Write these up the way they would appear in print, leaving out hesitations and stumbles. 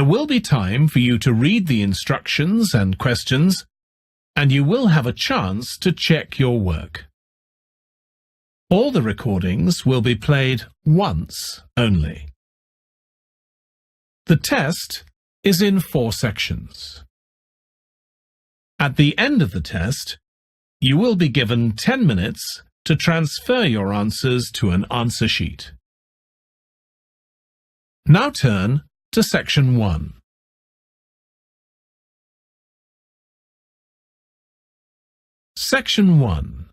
There will be time for you to read the instructions and questions, and you will have a chance to check your work. All the recordings will be played once only. The test is in 4 sections. At the end of the test, you will be given 10 minutes to transfer your answers to an answer sheet. Now turn to Section 1. Section 1.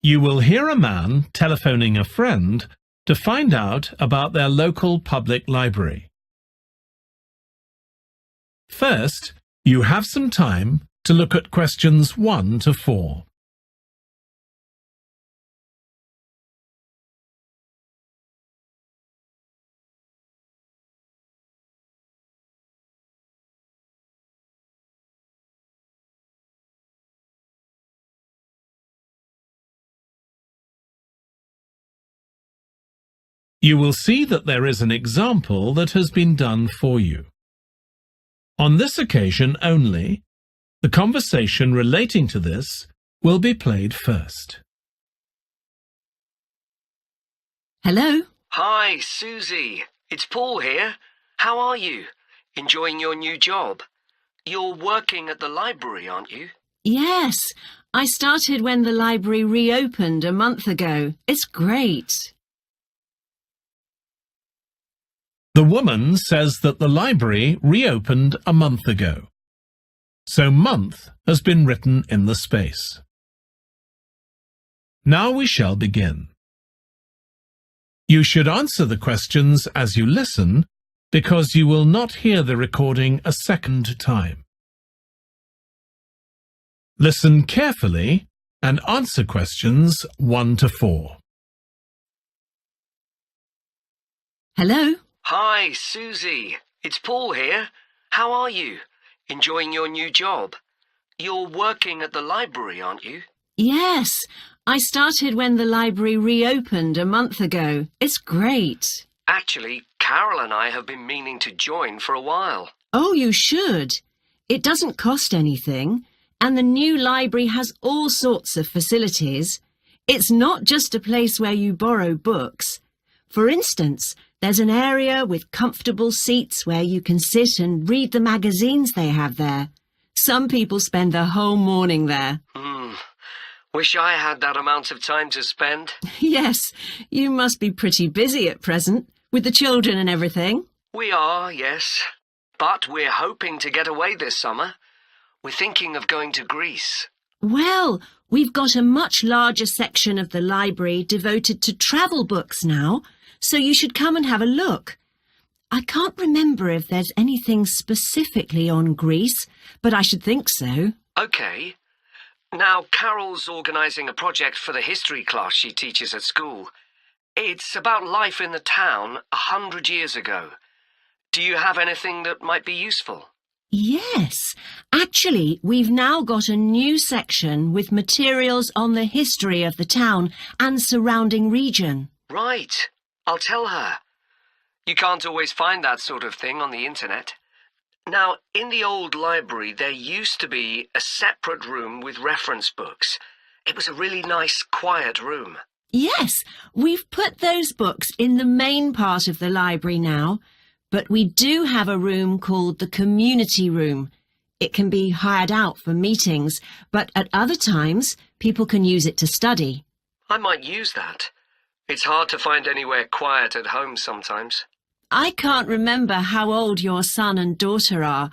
You will hear a man telephoning a friend to find out about their local public library. First, you have some time to look at questions 1 to 4. You will see that there is an example that has been done for you. On this occasion only, the conversation relating to this will be played first. Hello? Hi, Susie. It's Paul here. How are you? Enjoying your new job? You're working at the library, aren't you? Yes, I started when the library reopened a month ago. It's great. The woman says that the library reopened a month ago. So month has been written in the space. Now we shall begin. You should answer the questions as you listen, because you will not hear the recording a second time. Listen carefully and answer questions 1 to 4. Hello? Hi, Susie. It's Paul here. How are you? Enjoying your new job? You're working at the library, aren't you? Yes, I started when the library reopened a month ago. It's great. Actually, Carol and I have been meaning to join for a while. Oh, you should. It doesn't cost anything, and the new library has all sorts of facilities. It's not just a place where you borrow books. For instance, there's an area with comfortable seats where you can sit and read the magazines they have there. Some people spend the whole morning there. Wish I had that amount of time to spend. Yes, you must be pretty busy at present, with the children and everything. We are, yes. But we're hoping to get away this summer. We're thinking of going to Greece. Well, we've got a much larger section of the library devoted to travel books now, so you should come and have a look. I can't remember if there's anything specifically on Greece, but I should think so. OK. Now, Carol's organising a project for the history class she teaches at school. It's about life in the town 100 years ago. Do you have anything that might be useful? Yes, actually, we've now got a new section with materials on the history of the town and surrounding region. Right. I'll tell her. You can't always find that sort of thing on the internet. Now, in the old library, there used to be a separate room with reference books. It was a really nice, quiet room. Yes, we've put those books in the main part of the library now, but we do have a room called the community room. It can be hired out for meetings, but at other times, people can use it to study. I might use that. It's hard to find anywhere quiet at home sometimes. I can't remember how old your son and daughter are.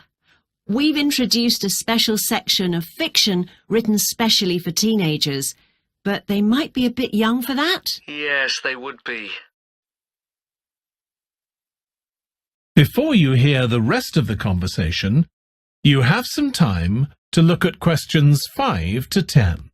We've introduced a special section of fiction written specially for teenagers, but they might be a bit young for that. Yes, they would be. Before you hear the rest of the conversation, you have some time to look at questions 5 to 10.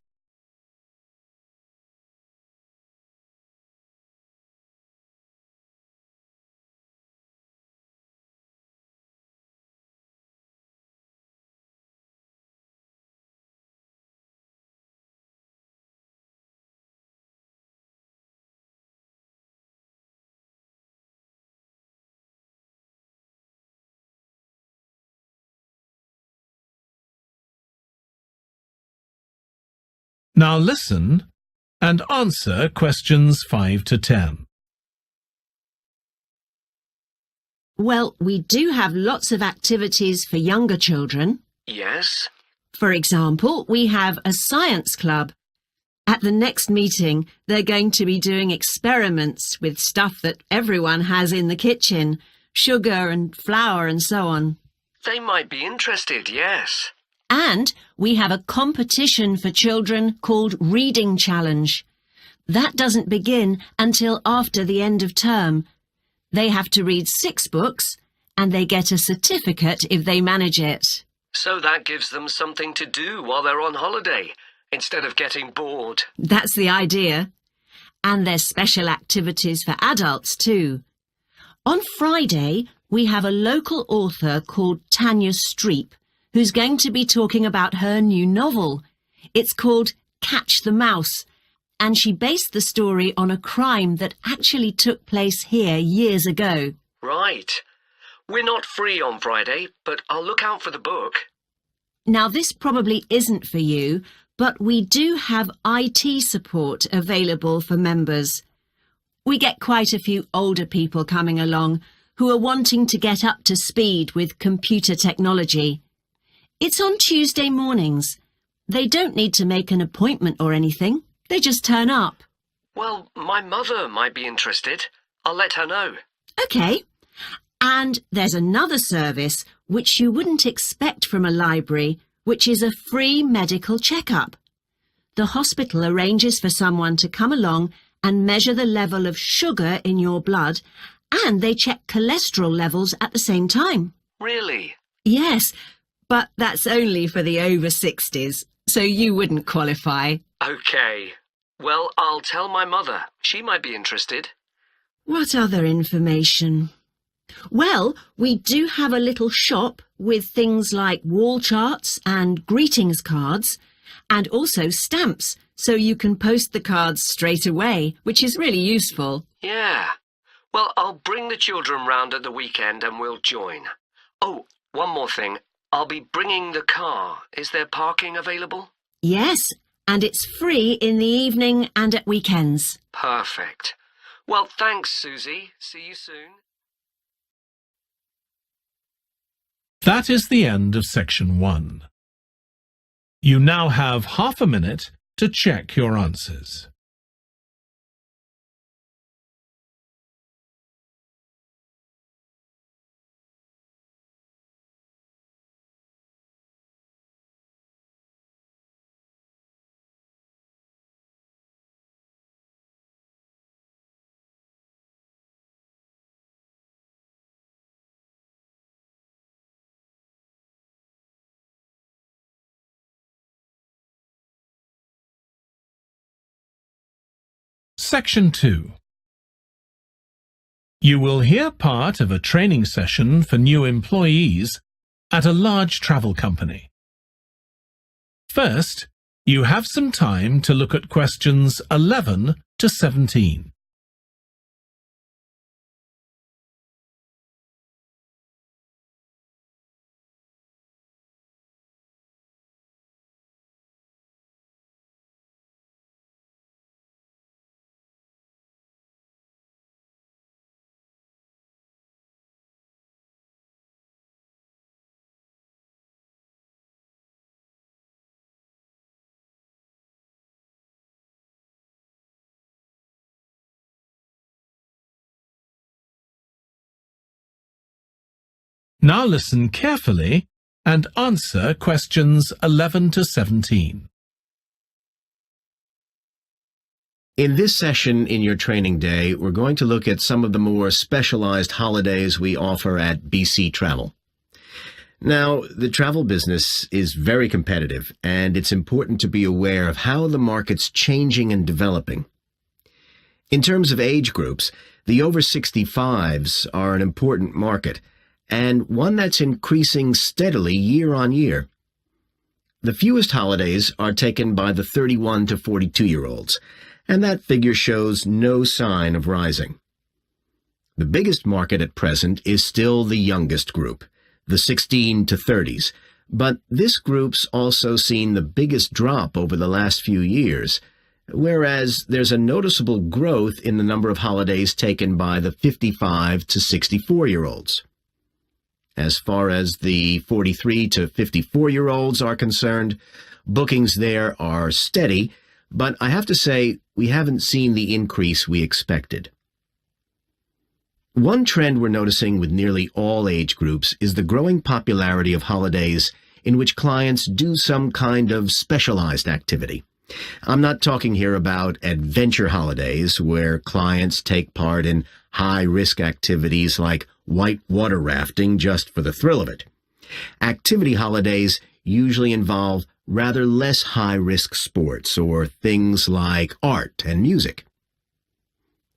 Now listen and answer questions 5 to 10. Well, we do have lots of activities for younger children. Yes? For example, we have a science club. At the next meeting, they're going to be doing experiments with stuff that everyone has in the kitchen, sugar and flour and so on. They might be interested, yes. And we have a competition for children called Reading Challenge. That doesn't begin until after the end of term. They have to read 6 books and they get a certificate if they manage it. So that gives them something to do while they're on holiday, instead of getting bored. That's the idea. And there's special activities for adults too. On Friday, we have a local author called Tanya Streep, who's going to be talking about her new novel. It's called Catch the Mouse, and she based the story on a crime that actually took place here years ago. Right. We're not free on Friday, but I'll look out for the book. Now, this probably isn't for you, but we do have IT support available for members. We get quite a few older people coming along who are wanting to get up to speed with computer technology. It's on Tuesday mornings. They don't need to make an appointment or anything. They just turn up. Well, my mother might be interested. I'll let her know. OK. And there's another service which you wouldn't expect from a library, which is a free medical checkup. The hospital arranges for someone to come along and measure the level of sugar in your blood, and they check cholesterol levels at the same time. Really? Yes, but that's only for the over 60s, so you wouldn't qualify. OK. Well, I'll tell my mother. She might be interested. What other information? Well, we do have a little shop with things like wall charts and greetings cards, and also stamps, so you can post the cards straight away, which is really useful. Yeah. Well, I'll bring the children round at the weekend and we'll join. Oh, one more thing. I'll be bringing the car. Is there parking available? Yes, and it's free in the evening and at weekends. Perfect. Well, thanks, Susie. See you soon. That is the end of section 1. You now have half a minute to check your answers. Section 2. You will hear part of a training session for new employees at a large travel company. First, you have some time to look at questions 11 to 17. Now listen carefully and answer questions 11 to 17. In this session in your training day, we're going to look at some of the more specialized holidays we offer at BC Travel. Now, the travel business is very competitive, and it's important to be aware of how the market's changing and developing. In terms of age groups, the over 65s are an important market, and one that's increasing steadily year on year. The fewest holidays are taken by the 31 to 42-year-olds, and that figure shows no sign of rising. The biggest market at present is still the youngest group, the 16 to 30s, But this group's also seen the biggest drop over the last few years, whereas there's a noticeable growth in the number of holidays taken by the 55 to 64-year-olds. As far as the 43 to 54-year-olds are concerned, bookings there are steady, but I have to say we haven't seen the increase we expected. One trend we're noticing with nearly all age groups is the growing popularity of holidays in which clients do some kind of specialized activity. I'm not talking here about adventure holidays where clients take part in high-risk activities like whitewater rafting just for the thrill of it. Activity holidays usually involve rather less high-risk sports or things like art and music.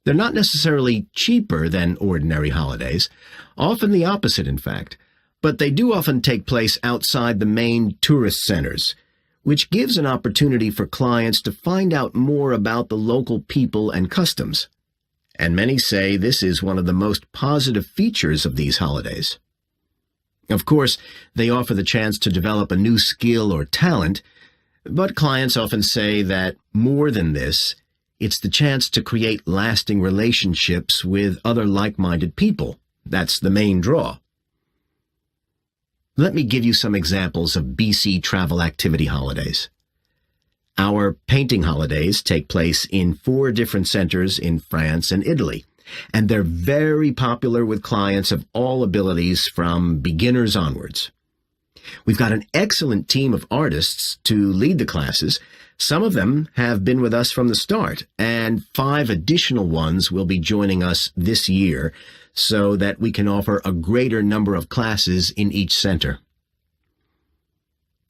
They're not necessarily cheaper than ordinary holidays, often the opposite, in fact, but they do often take place outside the main tourist centers, which gives an opportunity for clients to find out more about the local people and customs. And many say this is one of the most positive features of these holidays. Of course, they offer the chance to develop a new skill or talent, but clients often say that more than this, it's the chance to create lasting relationships with other like-minded people. That's the main draw. Let me give you some examples of BC travel activity holidays. Our painting holidays take place in 4 different centers in France and Italy, and they're very popular with clients of all abilities from beginners onwards. We've got an excellent team of artists to lead the classes. Some of them have been with us from the start, and 5 additional ones will be joining us this year so that we can offer a greater number of classes in each center.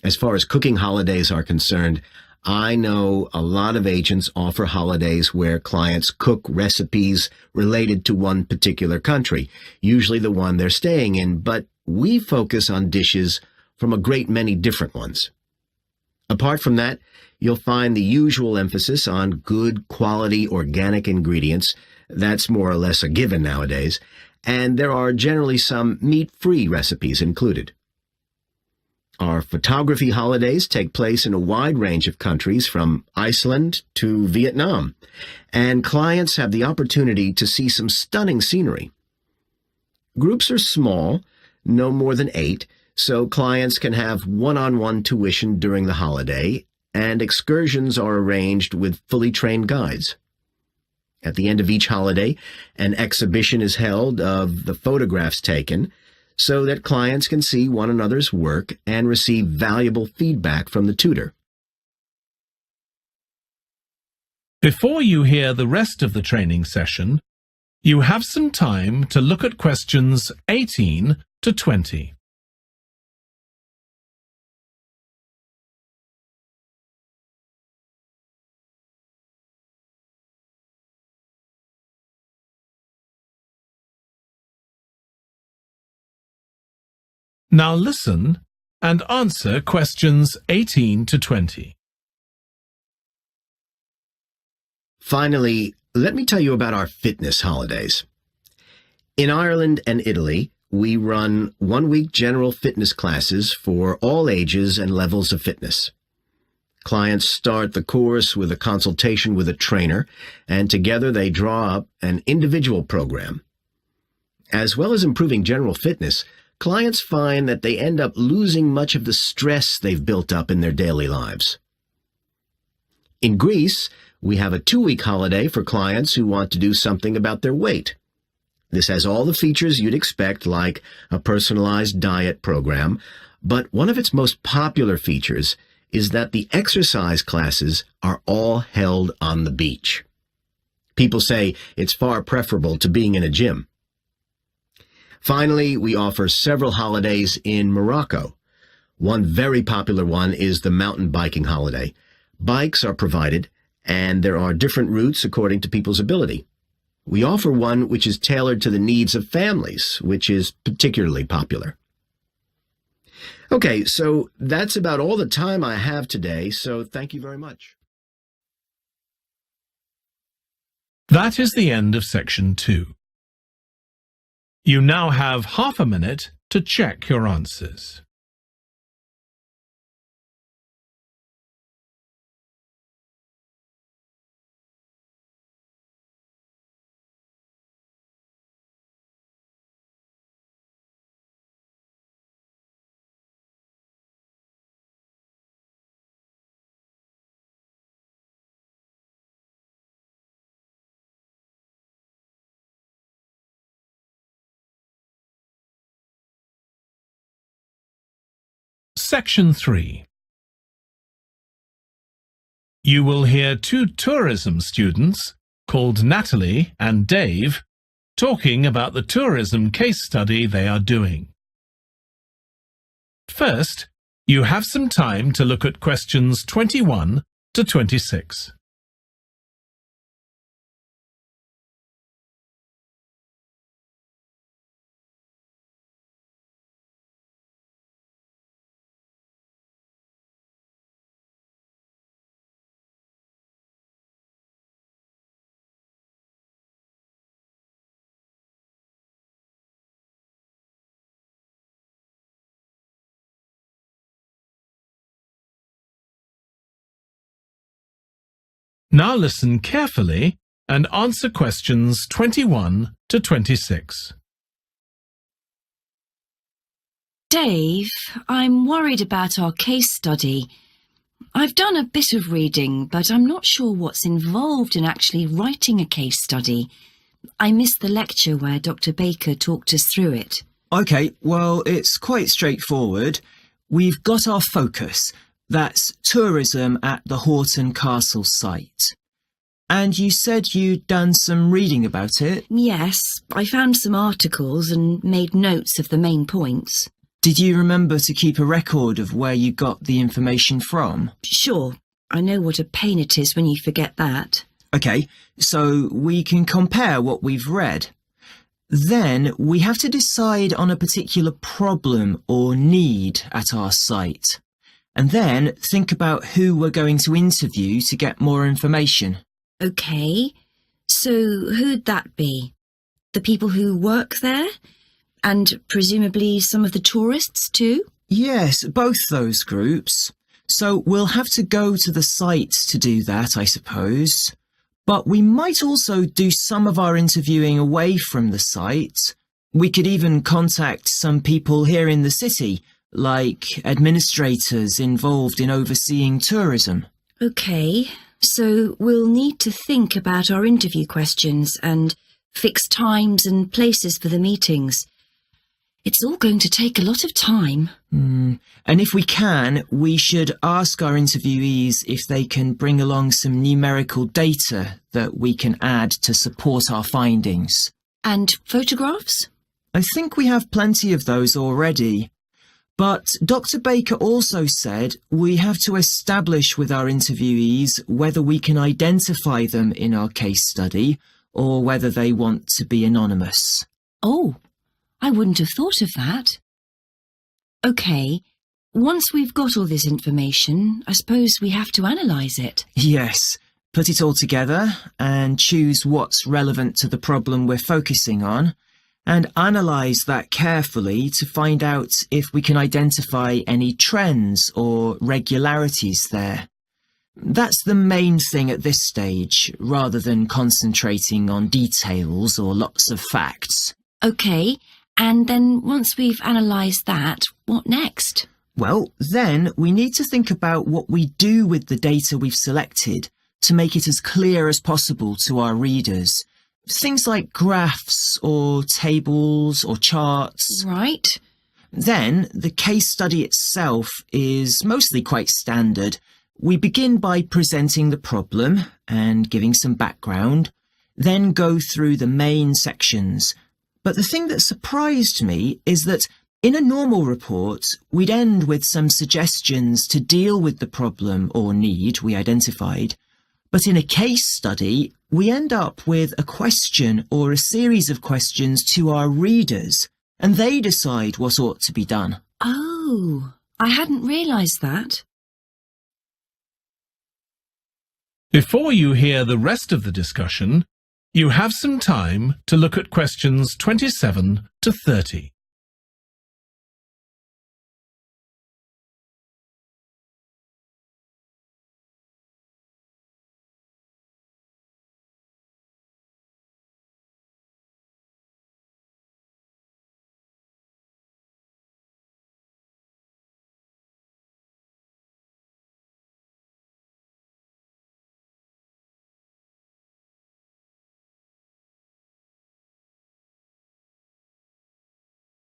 As far as cooking holidays are concerned, I know a lot of agents offer holidays where clients cook recipes related to one particular country, usually the one they're staying in, but we focus on dishes from a great many different ones. Apart from that, you'll find the usual emphasis on good quality organic ingredients. That's more or less a given nowadays, and there are generally some meat-free recipes included. Our photography holidays take place in a wide range of countries from Iceland to Vietnam, and clients have the opportunity to see some stunning scenery. Groups are small, no more than 8, so clients can have one-on-one tuition during the holiday, and excursions are arranged with fully trained guides. At the end of each holiday, an exhibition is held of the photographs taken so that clients can see one another's work and receive valuable feedback from the tutor. Before you hear the rest of the training session, you have some time to look at questions 18 to 20. Now listen and answer questions 18 to 20. Finally, let me tell you about our fitness holidays. In Ireland and Italy, we run one-week general fitness classes for all ages and levels of fitness. Clients start the course with a consultation with a trainer, and together they draw up an individual program. As well as improving general fitness, clients find that they end up losing much of the stress they've built up in their daily lives. In Greece, we have a 2-week holiday for clients who want to do something about their weight. This has all the features you'd expect, like a personalized diet program, but one of its most popular features is that the exercise classes are all held on the beach. People say it's far preferable to being in a gym. Finally, we offer several holidays in Morocco. One very popular one is the mountain biking holiday. Bikes are provided, and there are different routes according to people's ability. We offer one which is tailored to the needs of families, which is particularly popular. Okay, so that's about all the time I have today, so thank you very much. That is the end of section 2. You now have half a minute to check your answers. Section 3. You will hear two tourism students, called Natalie and Dave, talking about the tourism case study they are doing. First, you have some time to look at questions 21 to 26. Now listen carefully and answer questions 21 to 26. Dave, I'm worried about our case study. I've done a bit of reading, but I'm not sure what's involved in actually writing a case study. I missed the lecture where Dr. Baker talked us through it. OK, well, it's quite straightforward. We've got our focus. That's tourism at the Horton Castle site. And you said you'd done some reading about it? Yes, I found some articles and made notes of the main points. Did you remember to keep a record of where you got the information from? Sure, I know what a pain it is when you forget that. OK, so we can compare what we've read. Then we have to decide on a particular problem or need at our site. And then think about who we're going to interview to get more information. OK, so who'd that be? The people who work there? And presumably some of the tourists too? Yes, both those groups. So we'll have to go to the site to do that, I suppose. But we might also do some of our interviewing away from the site. We could even contact some people here in the city, like administrators involved in overseeing tourism. OK, so we'll need to think about our interview questions and fix times and places for the meetings. It's all going to take a lot of time. And if we can, we should ask our interviewees if they can bring along some numerical data that we can add to support our findings. And photographs? I think we have plenty of those already. But Dr. Baker also said we have to establish with our interviewees whether we can identify them in our case study or whether they want to be anonymous. Oh, I wouldn't have thought of that. OK, once we've got all this information, I suppose we have to analyse it. Yes, put it all together and choose what's relevant to the problem we're focusing on, and analyse that carefully to find out if we can identify any trends or regularities there. That's the main thing at this stage, rather than concentrating on details or lots of facts. OK, and then once we've analysed that, what next? Well, then we need to think about what we do with the data we've selected to make it as clear as possible to our readers. Things like graphs or tables or charts. Right. Then the case study itself is mostly quite standard. We begin by presenting the problem and giving some background, then go through the main sections. But the thing that surprised me is that in a normal report, we'd end with some suggestions to deal with the problem or need we identified. But in a case study, we end up with a question or a series of questions to our readers, and they decide what ought to be done. Oh, I hadn't realised that. Before you hear the rest of the discussion, you have some time to look at questions 27 to 30.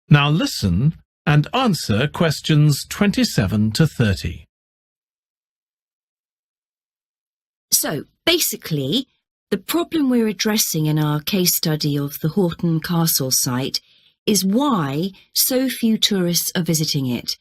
Now listen and answer questions 27 to 30. So, basically, the problem we're addressing in our case study of the Horton Castle site is why so few tourists are visiting it.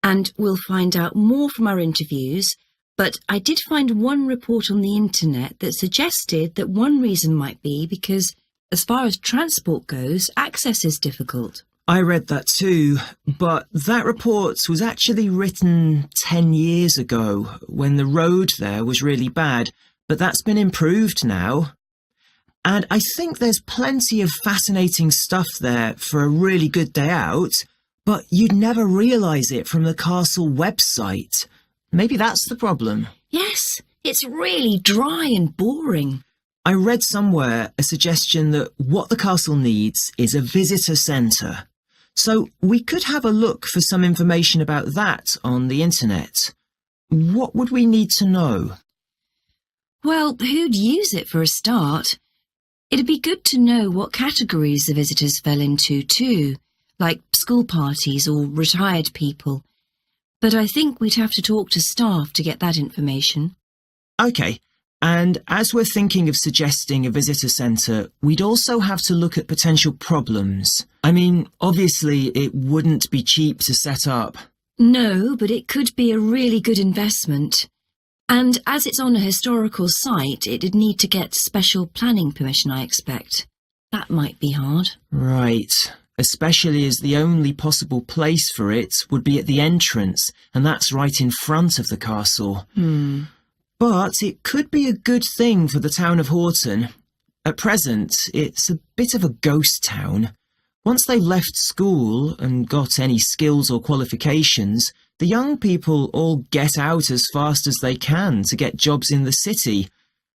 And we'll find out more from our interviews, but I did find one report on the internet that suggested that one reason might be because, as far as transport goes, access is difficult. I read that too, but that report was actually written 10 years ago when the road there was really bad, but that's been improved now. And I think there's plenty of fascinating stuff there for a really good day out, but you'd never realise it from the castle website. Maybe that's the problem. Yes, it's really dry and boring. I read somewhere a suggestion that what the castle needs is a visitor centre. So we could have a look for some information about that on the internet. What would we need to know? Well, who'd use it for a start? It'd be good to know what categories the visitors fell into too, like school parties or retired people. But I think we'd have to talk to staff to get that information. OK, and as we're thinking of suggesting a visitor centre, we'd also have to look at potential problems. I mean, obviously it wouldn't be cheap to set up. No, but it could be a really good investment. And as it's on a historical site, it'd need to get special planning permission, I expect. That might be hard. Right, especially as the only possible place for it would be at the entrance, and that's right in front of the castle. But it could be a good thing for the town of Horton. At present, it's a bit of a ghost town. Once they left school and got any skills or qualifications, the young people all get out as fast as they can to get jobs in the city,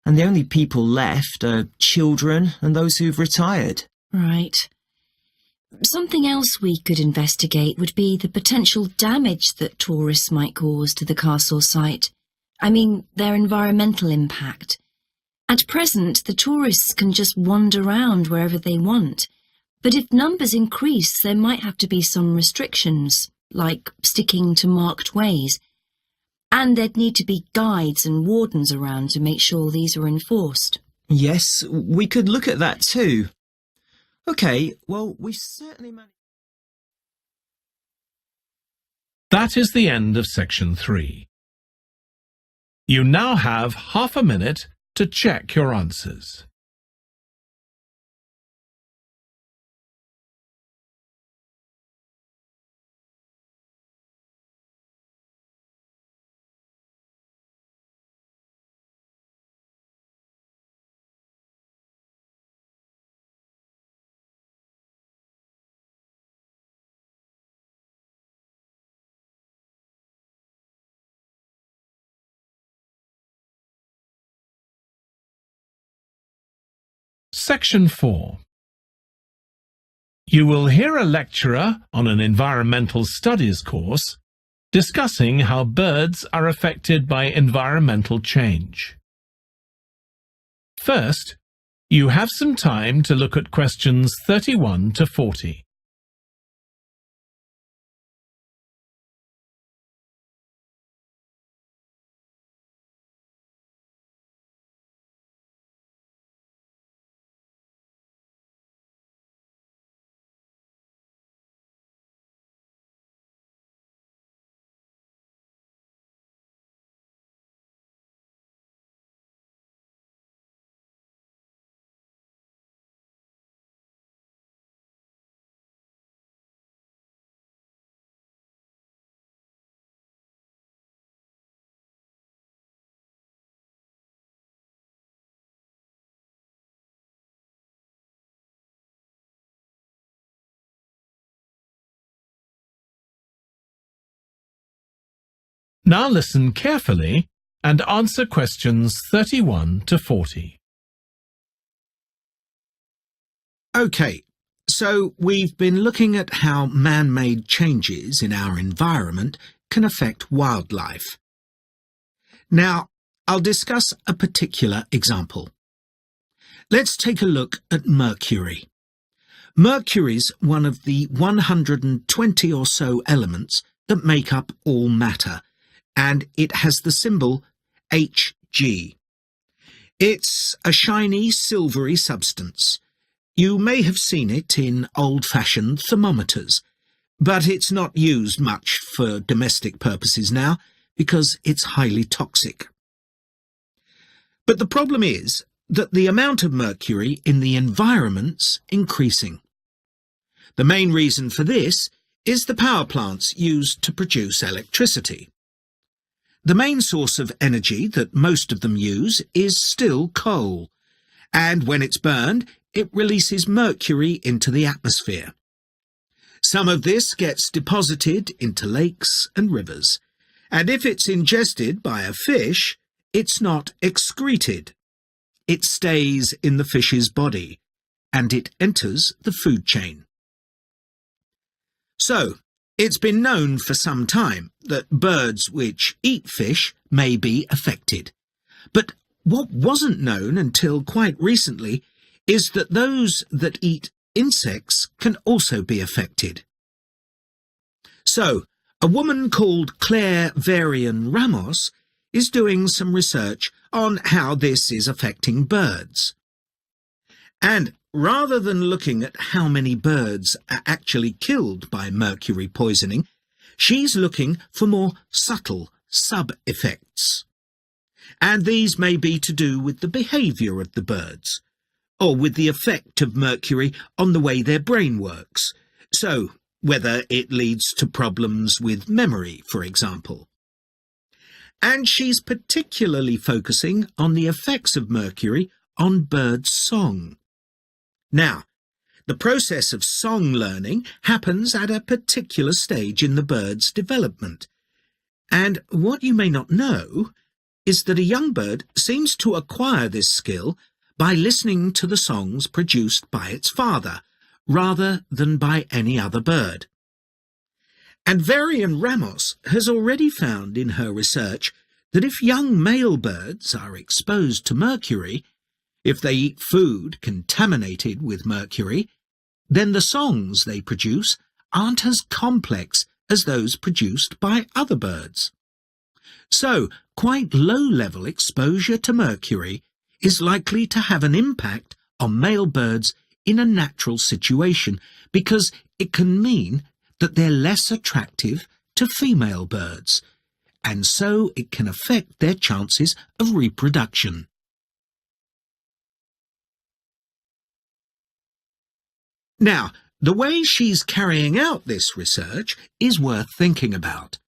and the only people left are children and those who've retired. Right. Something else we could investigate would be the potential damage that tourists might cause to the castle site. I mean, their environmental impact. At present, the tourists can just wander around wherever they want. But if numbers increase, there might have to be some restrictions, like sticking to marked ways. And there'd need to be guides and wardens around to make sure these are enforced. Yes, we could look at that too. OK, well, we've certainly managed... That is the end of section 3. You now have half a minute to check your answers. Section 4. You will hear a lecturer on an environmental studies course discussing how birds are affected by environmental change. First, you have some time to look at questions 31 to 40. Now listen carefully and answer questions 31 to 40. OK, so we've been looking at how man-made changes in our environment can affect wildlife. Now, I'll discuss a particular example. Let's take a look at mercury. Mercury's one of the 120 or so elements that make up all matter, and it has the symbol Hg. It's a shiny, silvery substance. You may have seen it in old-fashioned thermometers, but it's not used much for domestic purposes now because it's highly toxic. But the problem is that the amount of mercury in the environment's increasing. The main reason for this is the power plants used to produce electricity. The main source of energy that most of them use is still coal, and when it's burned, it releases mercury into the atmosphere. Some of this gets deposited into lakes and rivers, and if it's ingested by a fish, it's not excreted. It stays in the fish's body, and it enters the food chain. So, it's been known for some time that birds which eat fish may be affected. But what wasn't known until quite recently is that those that eat insects can also be affected. So, a woman called Claire Varian-Ramos is doing some research on how this is affecting birds. And rather than looking at how many birds are actually killed by mercury poisoning, she's looking for more subtle sub-effects. And these may be to do with the behaviour of the birds, or with the effect of mercury on the way their brain works, so whether it leads to problems with memory, for example. And she's particularly focusing on the effects of mercury on bird song. Now, the process of song learning happens at a particular stage in the bird's development, and what you may not know is that a young bird seems to acquire this skill by listening to the songs produced by its father, rather than by any other bird. And Varian-Ramos has already found in her research that if young male birds are exposed to mercury, if they eat food contaminated with mercury, then the songs they produce aren't as complex as those produced by other birds. So, quite low-level exposure to mercury is likely to have an impact on male birds in a natural situation because it can mean that they're less attractive to female birds, and so it can affect their chances of reproduction. Now, the way she's carrying out this research is worth thinking about.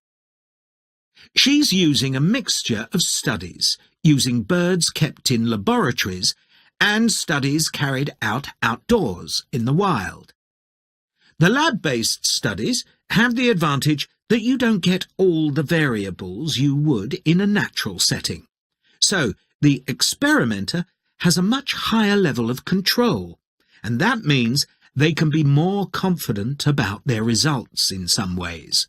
She's using a mixture of studies, using birds kept in laboratories and studies carried out outdoors in the wild. The lab-based studies have the advantage that you don't get all the variables you would in a natural setting. So the experimenter has a much higher level of control, and that means they can be more confident about their results in some ways.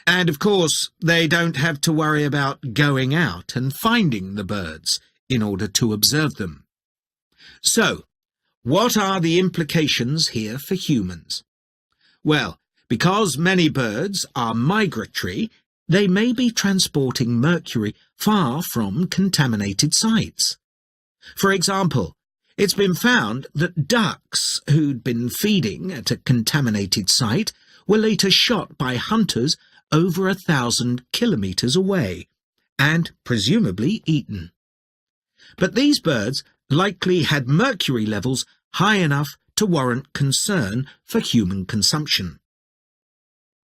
And of course, they don't have to worry about going out and finding the birds in order to observe them. So, what are the implications here for humans? Well, because many birds are migratory, they may be transporting mercury far from contaminated sites. For example, it's been found that ducks who'd been feeding at a contaminated site were later shot by hunters over 1,000 kilometres away, and presumably eaten. But these birds likely had mercury levels high enough to warrant concern for human consumption.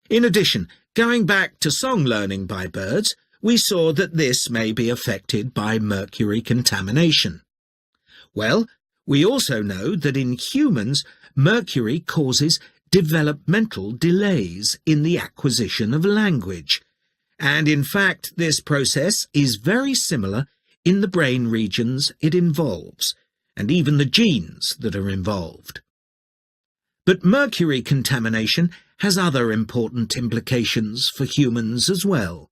In addition, going back to song learning by birds, we saw that this may be affected by mercury contamination. Well, we also know that in humans, mercury causes developmental delays in the acquisition of language, and in fact this process is very similar in the brain regions it involves, and even the genes that are involved. But mercury contamination has other important implications for humans as well.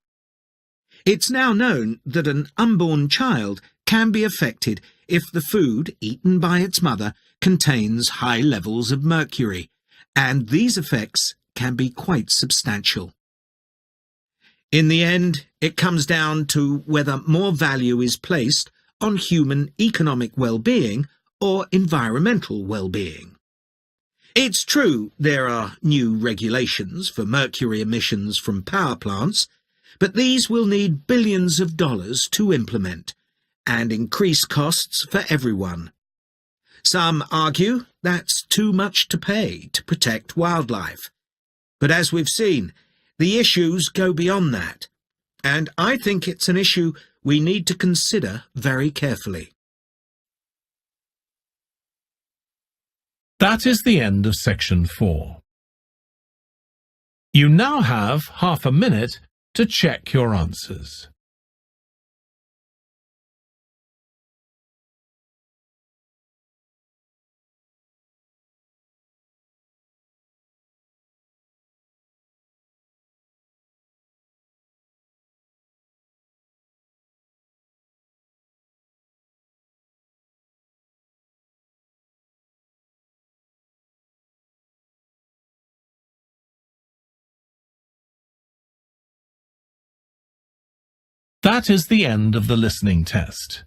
It's now known that an unborn child can be affected if the food eaten by its mother contains high levels of mercury, and these effects can be quite substantial. In the end, it comes down to whether more value is placed on human economic well-being or environmental well-being. It's true there are new regulations for mercury emissions from power plants, but these will need billions of dollars to implement and increase costs for everyone. Some argue that's too much to pay to protect wildlife. But as we've seen, the issues go beyond that, and I think it's an issue we need to consider very carefully. That is the end of section 4. You now have half a minute to check your answers. That is the end of the listening test.